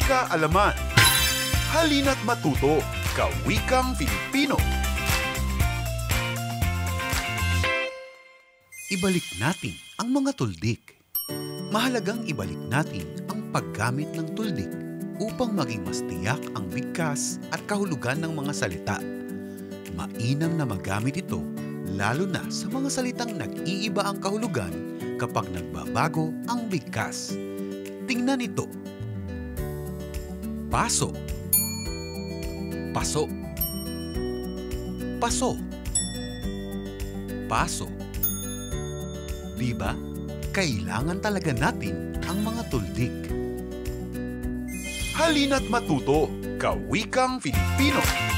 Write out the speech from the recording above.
Kaalaman. Halina't matuto, Kawikang Filipino. Ibalik natin ang mga tuldik. Mahalagang ibalik natin ang paggamit ng tuldik upang maging mas tiyak ang bigkas at kahulugan ng mga salita. Mainam na magamit ito lalo na sa mga salitang nag-iiba ang kahulugan kapag nagbabago ang bigkas. Tingnan ito. Paso. Paso. Paso. Paso. Diba? Kailangan talaga natin ang mga tuldik. Halina't matuto, Kawikang Filipino.